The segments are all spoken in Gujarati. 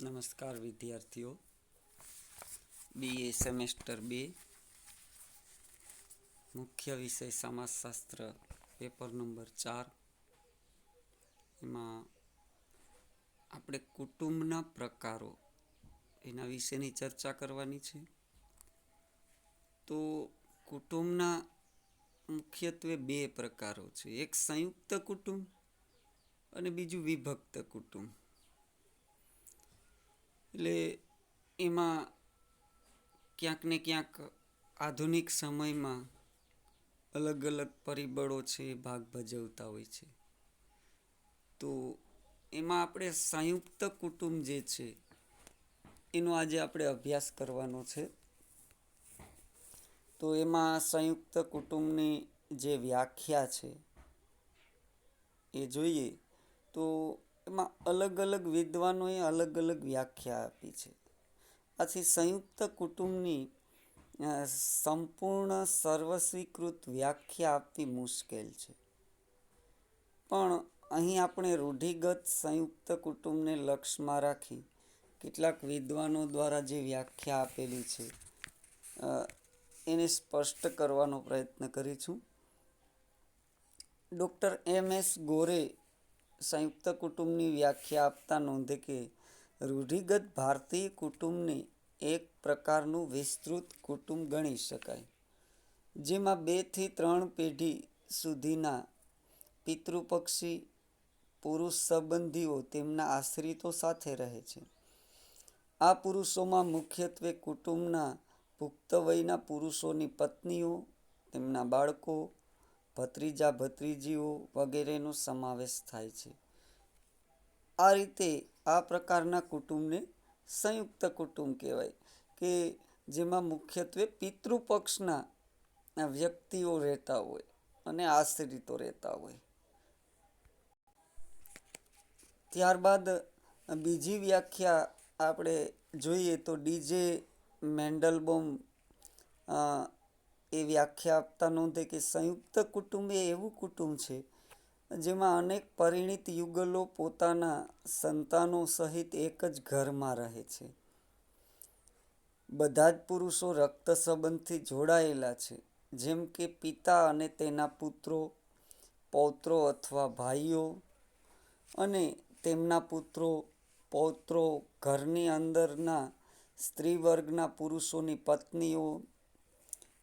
નમસ્કાર વિદ્યાર્થીઓ. BA સેમેસ્ટર 2 મુખ્ય વિષય સમાજશાસ્ત્ર પેપર નંબર 4 એમાં આપણે કુટુંબના પ્રકારો એના વિશેની ચર્ચા કરવાની છે. તો કુટુંબના મુખ્યત્વે બે પ્રકારો છે. એક સંયુક્ત કુટુંબ અને બીજું વિભક્ત કુટુંબ. એટલે એમાં ક્યાંક ને ક્યાંક આધુનિક સમયમાં અલગ અલગ પરિબળો છે ભાગ ભજવતા હોય છે. તો એમાં આપણે સંયુક્ત કુટુંબ જે છે એનો આજે આપણે અભ્યાસ કરવાનો છે. તો એમાં સંયુક્ત કુટુંબની જે વ્યાખ્યા છે એ જોઈએ તો એમાં અલગ અલગ વિદ્વાનોએ અલગ અલગ વ્યાખ્યા આપી છે. આથી સંયુક્ત કુટુંબની સંપૂર્ણ સર્વસ્વીકૃત વ્યાખ્યા આપવી મુશ્કેલ છે. પણ અહીં આપણે રૂઢિગત સંયુક્ત કુટુંબને લક્ષમાં રાખી કેટલાક વિદ્વાનો દ્વારા જે વ્યાખ્યા આપેલી છે એને સ્પષ્ટ કરવાનો પ્રયત્ન કરીશું. ડૉક્ટર MS ગોરે સંયુક્ત કુટુંબની વ્યાખ્યા આપતા નોંધે કે રૂઢિગત ભારતીય કુટુંબને એક પ્રકારનું વિસ્તૃત કુટુંબ ગણી શકાય, જેમાં 2 થી 3 પેઢી સુધીના પિતૃપક્ષી પુરુષ સંબંધીઓ તેમના આશ્રિતો સાથે રહે છે. આ પુરુષોમાં મુખ્યત્વે કુટુંબના પુખ્ત વયના પુરુષોની પત્નીઓ, તેમના બાળકો, ભત્રીજા ભત્રીજીઓ વગેરેનો સમાવેશ થાય છે. આ રીતે આ પ્રકારના કુટુંબને સંયુક્ત કુટુંબ કહેવાય કે જેમાં મુખ્યત્વે પિતૃપક્ષના વ્યક્તિઓ રહેતા હોય અને આશ્રિતો રહેતા હોય. ત્યારબાદ બીજી વ્યાખ્યા આપણે જોઈએ તો DJ મેન્ડલબોમ એ વ્યાખ્યા આપતા નોંધે કે સંયુક્ત કુટુંબ એ એવું કુટુંબ છે જેમાં અનેક પરિણીત યુગલો પોતાના સંતાનો સહિત એક જ ઘરમાં રહે છે. બધા જ પુરુષો રક્ત સંબંધથી જોડાયેલા છે, જેમ કે પિતા અને તેના પુત્રો, પૌત્રો અથવા ભાઈઓ અને તેમના પુત્રો, પૌત્રો, ઘરની અંદરના સ્ત્રી વર્ગના પુરુષોની પત્નીઓ,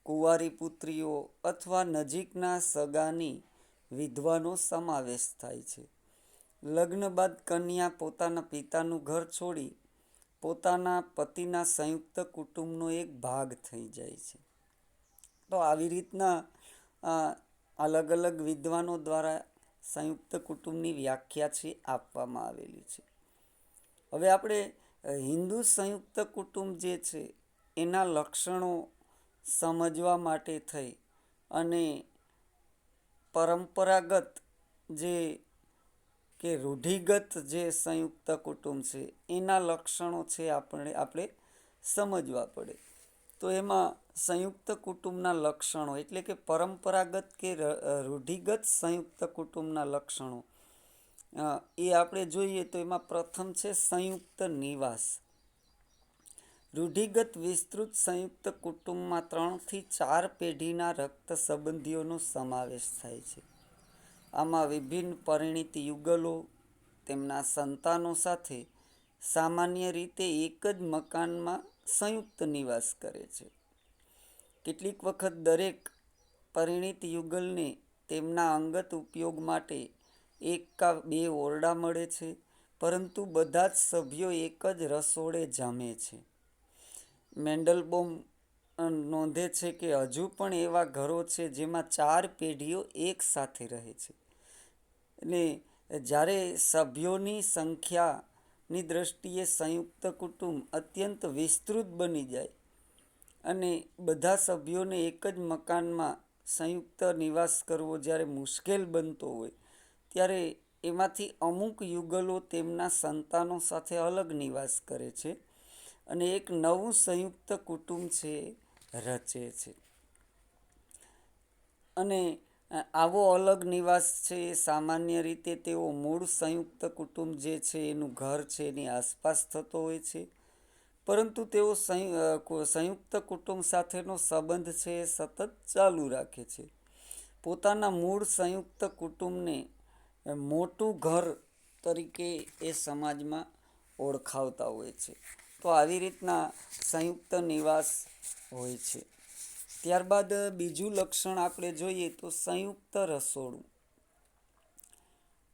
કુંવારી પુત્રીઓ અથવા નજીકના સગાની વિધવાનો સમાવેશ થાય છે. લગ્ન બાદ કન્યા પોતાના પિતાનું ઘર છોડી પોતાના પતિના સંયુક્ત કુટુંબનો એક ભાગ થઈ જાય છે. તો આવી રીતના અલગ અલગ વિદ્વાનો દ્વારા સંયુક્ત કુટુંબની વ્યાખ્યા છે આપવામાં આવેલી છે. હવે આપણે હિન્દુ સંયુક્ત કુટુંબ જે છે એના લક્ષણો સમજવા માટે થઈ અને પરંપરાગત જે કે રૂઢિગત જે સંયુક્ત કુટુંબ છે એના લક્ષણો છે આપણે સમજવા પડે. તો એમાં સંયુક્ત કુટુંબના લક્ષણો એટલે કે પરંપરાગત કે રૂઢિગત સંયુક્ત કુટુંબના લક્ષણો એ આપણે જોઈએ તો એમાં પ્રથમ છે સંયુક્ત નિવાસ. રૂઢિગત વિસ્તૃત સંયુક્ત કુટુંબમાં 3 થી 4 પેઢીના રક્ત સંબંધીઓનો સમાવેશ થાય છે. આમાં વિભિન્ન પરિણીત યુગલો તેમના સંતાનો સાથે સામાન્ય રીતે એક જ મકાનમાં સંયુક્ત નિવાસ કરે છે. કેટલીક વખત દરેક પરિણીત યુગલને તેમના અંગત ઉપયોગ માટે 1 કે 2 ઓરડા મળે છે, પરંતુ બધા જ સભ્યો એક જ રસોડે જમે છે. મેન્ડલબોમ નોંધે છે કે હજુ પણ એવા ઘરો છે જેમાં 4 પેઢીઓ એક સાથે રહે છે. અને જ્યારે સભ્યોની સંખ્યાની દ્રષ્ટિએ સંયુક્ત કુટુંબ અત્યંત વિસ્તૃત બની જાય અને બધા સભ્યોને એક જ મકાનમાં સંયુક્ત નિવાસ કરવો જ્યારે મુશ્કેલ બનતો હોય ત્યારે એમાંથી અમુક યુગલો તેમના સંતાનો સાથે અલગ નિવાસ કરે છે અને એક નવું સંયુક્ત કુટુંબ છે રચે છે. અને આવો અલગ નિવાસ છે એ સામાન્ય રીતે તેઓ મૂળ સંયુક્ત કુટુંબ જે છે એનું ઘર છે એની આસપાસ થતો હોય છે, પરંતુ તેઓ સંયુક્ત કુટુંબ સાથેનો સંબંધ છે એ સતત ચાલુ રાખે છે. પોતાના મૂળ સંયુક્ત કુટુંબને મોટું ઘર તરીકે એ સમાજમાં ઓળખાવતા હોય છે. તો આવી રીતના સંયુક્ત નિવાસ હોય છે. ત્યારબાદ બીજું લક્ષણ આપણે જોઈએ તો સંયુક્ત રસોડું.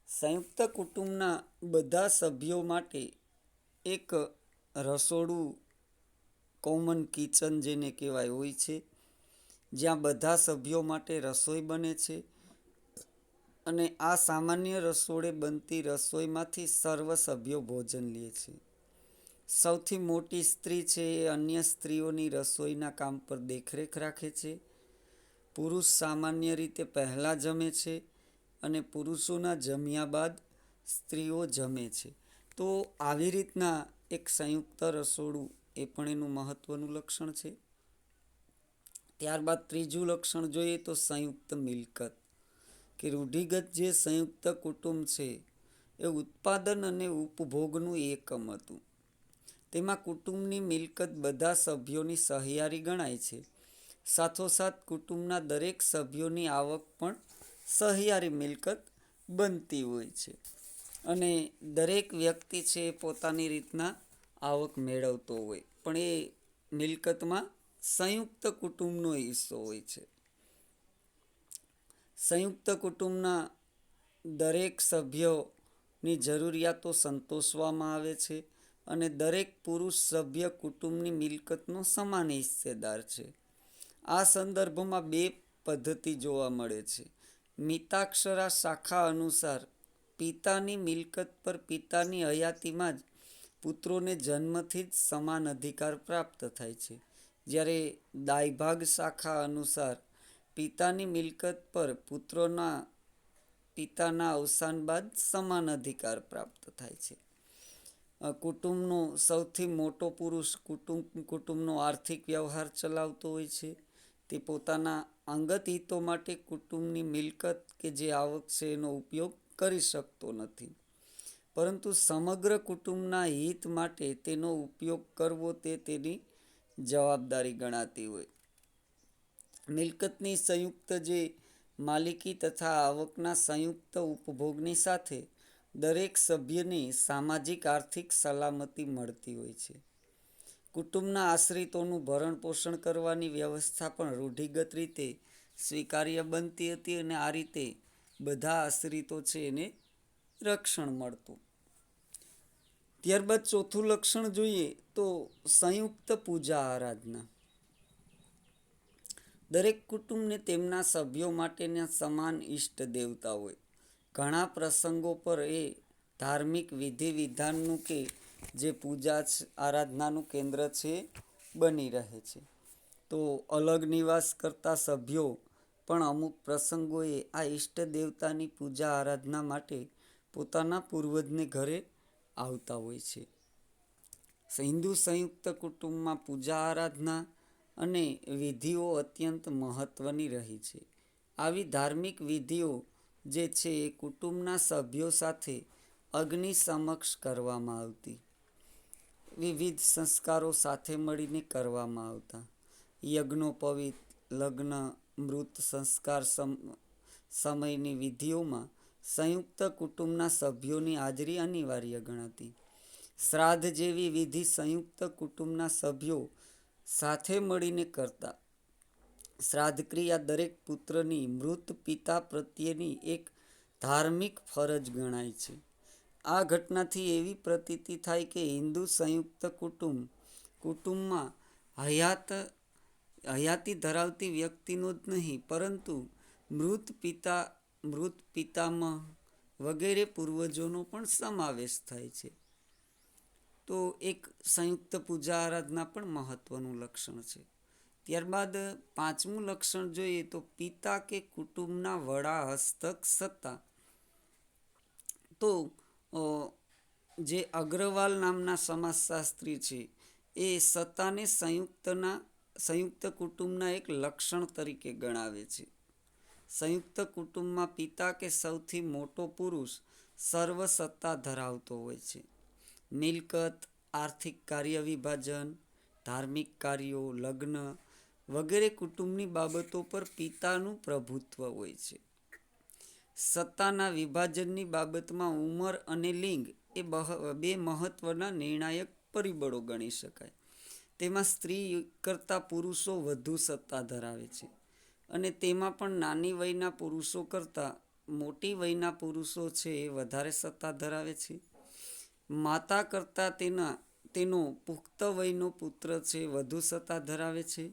સંયુક્ત કુટુંબના બધા સભ્યો માટે એક રસોડું, કોમન કિચન જેને કહેવાય, હોય છે, જ્યાં બધા સભ્યો માટે રસોઈ બને છે અને આ સામાન્ય રસોડે બનતી રસોઈમાંથી સર્વ સભ્યો ભોજન લે છે. સૌથી મોટી સ્ત્રી છે એ અન્ય સ્ત્રીઓની રસોઈના કામ પર દેખરેખ રાખે છે. પુરુષ સામાન્ય રીતે પહેલાં જમે છે અને પુરુષોના જમ્યા બાદ સ્ત્રીઓ જમે છે. તો આવી રીતના એક સંયુક્ત રસોડું એ પણ એનું મહત્વનું લક્ષણ છે. ત્યારબાદ ત્રીજું લક્ષણ જોઈએ તો સંયુક્ત મિલકત, કે રૂઢિગત જે સંયુક્ત કુટુંબ છે એ ઉત્પાદન અને ઉપભોગનું એકમ હતું. તેમાં કુટુંબની મિલકત બધા સભ્યોની સહિયારી ગણાય છે. સાથોસાથ કુટુંબના દરેક સભ્યોની આવક પણ સહિયારી મિલકત બનતી હોય છે અને દરેક વ્યક્તિ છે એ પોતાની રીતના આવક મેળવતો હોય, પણ એ મિલકતમાં સંયુક્ત કુટુંબનો હિસ્સો હોય છે. સંયુક્ત કુટુંબના દરેક સભ્યોની જરૂરિયાતો સંતોષવામાં આવે છે અને દરેક પુરુષ સભ્ય કુટુંબની મિલકતનો સમાન હિસ્સેદાર છે. આ સંદર્ભમાં બે પદ્ધતિ જોવા મળે છે. મિતાક્ષરા શાખા અનુસાર પિતાની મિલકત પર પિતાની હયાતીમાં જ પુત્રોને જન્મથી જ સમાન અધિકાર પ્રાપ્ત થાય છે, જ્યારે દાયભાગ શાખા અનુસાર પિતાની મિલકત પર પુત્રોના પિતાના અવસાન બાદ સમાન અધિકાર પ્રાપ્ત થાય છે. કુટુંબનો સૌથી મોટો પુરુષ કુટુંબનો આર્થિક વ્યવહાર ચલાવતો હોય છે. તે પોતાના અંગત હિતો માટે કુટુંબની મિલકત કે જે આવક છે એનો ઉપયોગ કરી શકતો નથી, પરંતુ સમગ્ર કુટુંબના હિત માટે તેનો ઉપયોગ કરવો તે તેની જવાબદારી ગણાતી હોય. મિલકતની સંયુક્ત જે માલિકી તથા આવકના સંયુક્ત ઉપભોગની સાથે દરેક સભ્યની સામાજિક આર્થિક સલામતી મળતી હોય છે. કુટુંબના આશ્રિતોનું ભરણ પોષણ કરવાની વ્યવસ્થા પણ રૂઢિગત રીતે સ્વીકાર્ય બનતી હતી અને આ રીતે બધા આશ્રિતો છે એને રક્ષણ મળતું. ત્યારબાદ ચોથું લક્ષણ જોઈએ તો સંયુક્ત પૂજા આરાધના. દરેક કુટુંબને તેમના સભ્યો માટેના સમાન ઈષ્ટ દેવતા હોય. ઘણા પ્રસંગો પર એ ધાર્મિક વિધિ વિધાનનું કે જે પૂજા આરાધનાનું કેન્દ્ર છે બની રહે છે. તો અલગ નિવાસ કરતા સભ્યો પણ અમુક પ્રસંગોએ આ ઈષ્ટ દેવતાની પૂજા આરાધના માટે પોતાના પૂર્વજને ઘરે આવતા હોય છે. હિન્દુ સંયુક્ત કુટુંબમાં પૂજા આરાધના અને વિધિઓ અત્યંત મહત્વની રહી છે. આવી ધાર્મિક વિધિઓ જે છે એ કુટુંબના સભ્યો સાથે અગ્નિ સમક્ષ કરવામાં આવતી. વિવિધ સંસ્કારો સાથે મળીને કરવામાં આવતા. યજ્ઞોપવિત, લગ્ન, મૃત સંસ્કાર સમયની વિધિઓમાં સંયુક્ત કુટુંબના સભ્યોની હાજરી અનિવાર્ય ગણાતી. શ્રાદ્ધ જેવી વિધિ સંયુક્ત કુટુંબના સભ્યો સાથે મળીને કરતા. શ્રાદ્ધ ક્રિયા દરેક પુત્રની મૃત પિતા પ્રત્યેની એક ધાર્મિક ફરજ ગણાય છે. આ ઘટનાથી એવી પ્રતીતિ થાય કે હિન્દુ સંયુક્ત કુટુંબમાં હયાતી ધરાવતી વ્યક્તિનો જ નહીં, પરંતુ મૃત પિતામહ વગેરે પૂર્વજોનો પણ સમાવેશ થાય છે. તો એક સંયુક્ત પૂજા આરાધના પણ મહત્વનું લક્ષણ છે. ત્યારબાદ પાંચમું લક્ષણ જોઈએ તો પિતા કે કુટુંબના વડા હસ્તક સત્તા. તો જે અગ્રવાલ નામના સમાજશાસ્ત્રી છે એ સત્તાને સંયુક્ત કુટુંબના એક લક્ષણ તરીકે ગણાવે છે. સંયુક્ત કુટુંબમાં પિતા કે સૌથી મોટો પુરુષ સર્વ સત્તા ધરાવતો હોય છે. મિલકત, આર્થિક કાર્ય વિભાજન, ધાર્મિક કાર્યો, લગ્ન વગેરે કુટુંબની બાબતો પર પિતાનું પ્રભુત્વ હોય છે. સત્તાના વિભાજનની બાબતમાં ઉંમર અને લિંગ એ બે મહત્વના નિર્ણાયક પરિબળો ગણી શકાય. તેમાં સ્ત્રી કરતાં પુરુષો વધુ સત્તા ધરાવે છે અને તેમાં પણ નાની વયના પુરુષો કરતાં મોટી વયના પુરુષો છે એ વધારે સત્તા ધરાવે છે. માતા કરતાં તેનો પુખ્ત વયનો પુત્ર છે વધુ સત્તા ધરાવે છે.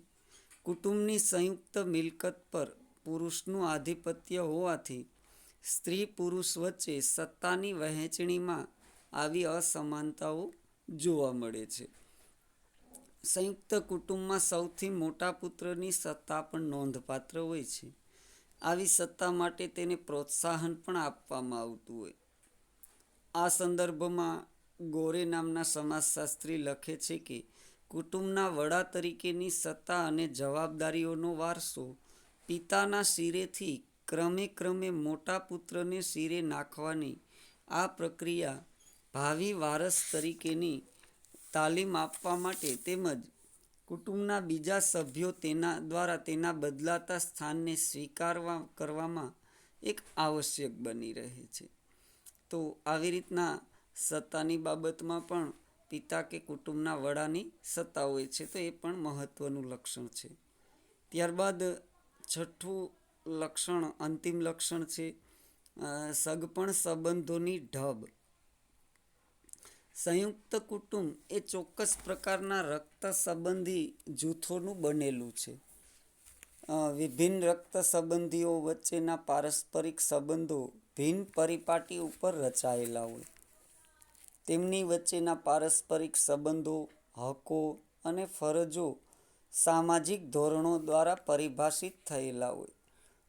કુટુંબની સંયુક્ત મિલકત પર પુરુષનું આધિપત્ય હોવાથી સ્ત્રી પુરુષ વચ્ચે સત્તાની વહેંચણીમાં આવી અસમાનતાઓ જોવા મળે છે. સંયુક્ત કુટુંબમાં સૌથી મોટા પુત્રની સત્તા પણ નોંધપાત્ર હોય છે. આવી સત્તા માટે તેને પ્રોત્સાહન પણ આપવામાં આવતું હોય. આ સંદર્ભમાં ગોરે નામના સમાજશાસ્ત્રી લખે છે કે કુટુંબના વડા તરીકેની સત્તા અને જવાબદારીઓનો વારસો પિતાના શિરેથી ક્રમે ક્રમે મોટા પુત્રને શિરે નાખવાની આ પ્રક્રિયા ભાવિ વારસ તરીકેની તાલીમ આપવા માટે તેમજ કુટુંબના બીજા સભ્યો દ્વારા તેના બદલાતા સ્થાનને કરવામાં એક આવશ્યક બની રહે છે. તો આવી રીતના સત્તાની બાબતમાં પણ પિતા કે કુટુંબના વડાની સત્તા હોય છે, તો એ પણ મહત્વનું લક્ષણ છે. ત્યારબાદ છઠ્ઠું લક્ષણ, અંતિમ લક્ષણ છે સગપણ સંબંધોની ઢબ. સંયુક્ત કુટુંબ એ ચોક્કસ પ્રકારના રક્ત સંબંધી જૂથોનું બનેલું છે. વિભિન્ન રક્ત સંબંધીઓ વચ્ચેના પારસ્પરિક સંબંધો ભિન્ન પરિપાટી ઉપર રચાયેલા હોય. તેમની વચ્ચેના પારસ્પરિક સંબંધો, હકો અને ફરજો સામાજિક ધોરણો દ્વારા પરિભાષિત થયેલા હોય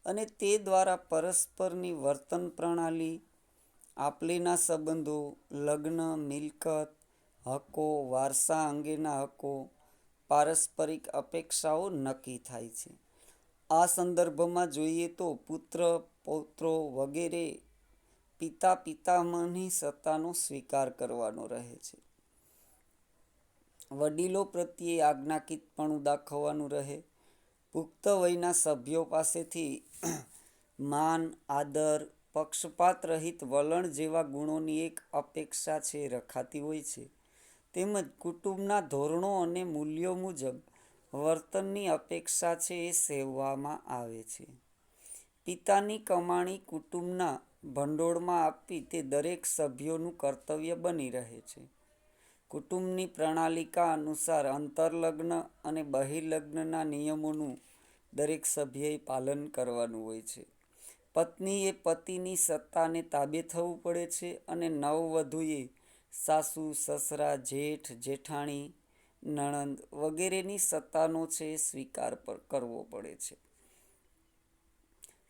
અને તે દ્વારા પરસ્પરની વર્તન પ્રણાલી, આપલેના સંબંધો, લગ્ન, મિલકત, હકો, વારસા અંગેના હકો, પારસ્પરિક અપેક્ષાઓ નક્કી થાય છે. આ સંદર્ભમાં જોઈએ તો પુત્ર, પૌત્રો વગેરે પિતા પિતામહની સત્તાનો સ્વીકાર કરવાનો રહે છે. વડીલો પ્રત્યે આજ્ઞાકીતપણું દાખવવાનું રહે. પુખ્ત વયના સભ્યો પાસેથી માન, આદર, પક્ષપાત રહિત વલણ જેવા ગુણોની એક અપેક્ષા છે રખાતી હોય છે. તેમજ કુટુંબના ધોરણો અને મૂલ્યો મુજબ વર્તનની અપેક્ષા છે એ સેવવામાં આવે છે. પિતાની કમાણી કુટુંબના ભંડોળમાં આપવી તે દરેક સભ્યોનું કર્તવ્ય બની રહે છે. કુટુંબની પ્રણાલિકા અનુસાર અંતરલગ્ન અને બહિર્લગ્નના નિયમોનું દરેક સભ્યએ પાલન કરવાનું હોય છે. પત્નીએ પતિની સત્તાને તાબે થવું પડે છે અને નવવધુએ સાસુ, સસરા, જેઠ, જેઠાણી, નણંદ વગેરેની સત્તાનો છે સ્વીકાર કરવો પડે છે.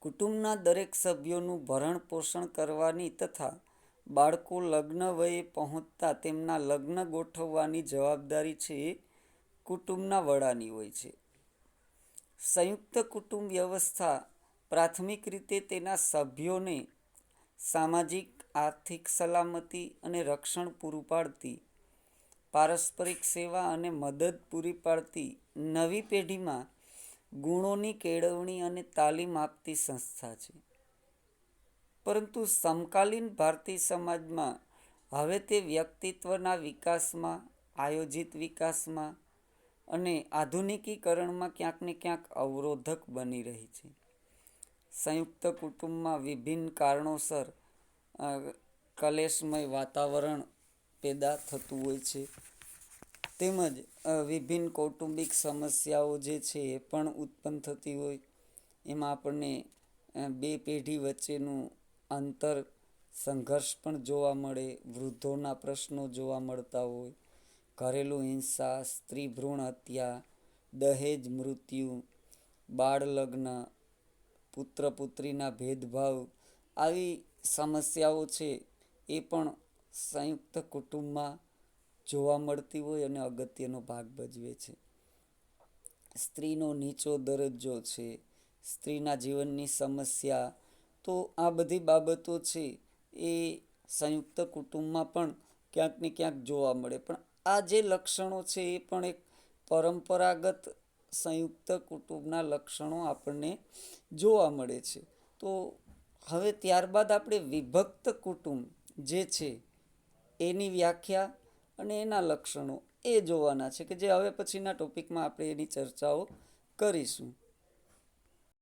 કુટુંબના દરેક સભ્યોનું ભરણ પોષણ કરવાની તથા બાળકો લગ્ન વયે પહોંચતા તેમના લગ્ન ગોઠવવાની જવાબદારી છે એ કુટુંબના વડાની હોય છે. સંયુક્ત કુટુંબ વ્યવસ્થા પ્રાથમિક રીતે તેના સભ્યોને સામાજિક, આર્થિક સલામતી અને રક્ષણ પૂરું પાડતી, પારસ્પરિક સેવા અને મદદ પૂરી પાડતી નવી પેઢીમાં ગુણોની કેળવણી અને તાલીમ આપતી સંસ્થા છે. પરંતુ સમકાલીન ભારતીય સમાજમાં હવે તે વ્યક્તિત્વના વિકાસમાં, આયોજિત વિકાસમાં અને આધુનિકીકરણમાં ક્યાંક ને ક્યાંક અવરોધક બની રહી છે. સંયુક્ત કુટુંબમાં વિભિન્ન કારણોસર કલેશમય વાતાવરણ પેદા થતું હોય છે. તેમજ વિભિન્ન કૌટુંબિક સમસ્યાઓ જે છે એ પણ ઉત્પન્ન થતી હોય. એમાં આપણને બે પેઢી વચ્ચેનું અંતર સંઘર્ષ પણ જોવા મળે, વૃદ્ધોના પ્રશ્નો જોવા મળતા હોય, ઘરેલું હિંસા, સ્ત્રી ભ્રૂણ હત્યા, દહેજ મૃત્યુ, બાળ લગ્ન, પુત્ર પુત્રીના ભેદભાવ, આવી સમસ્યાઓ છે એ પણ સંયુક્ત કુટુંબમાં જોવા મળતી હોય અને અગત્યનો ભાગ ભજવે છે. સ્ત્રીનો નીચો દરજ્જો છે, સ્ત્રીના જીવનની સમસ્યા, તો આ બધી બાબતો છે એ સંયુક્ત કુટુંબમાં પણ ક્યાંક ને ક્યાંક જોવા મળે. પણ આ જે લક્ષણો છે એ પણ એક પરંપરાગત સંયુક્ત કુટુંબના લક્ષણો આપણને જોવા મળે છે. તો હવે ત્યારબાદ આપણે વિભક્ત કુટુંબ જે છે એની વ્યાખ્યા અને એના લક્ષણો એ જોવાના છે, કે જે હવે પછીના ટોપિકમાં આપણે એની ચર્ચાઓ કરીશું.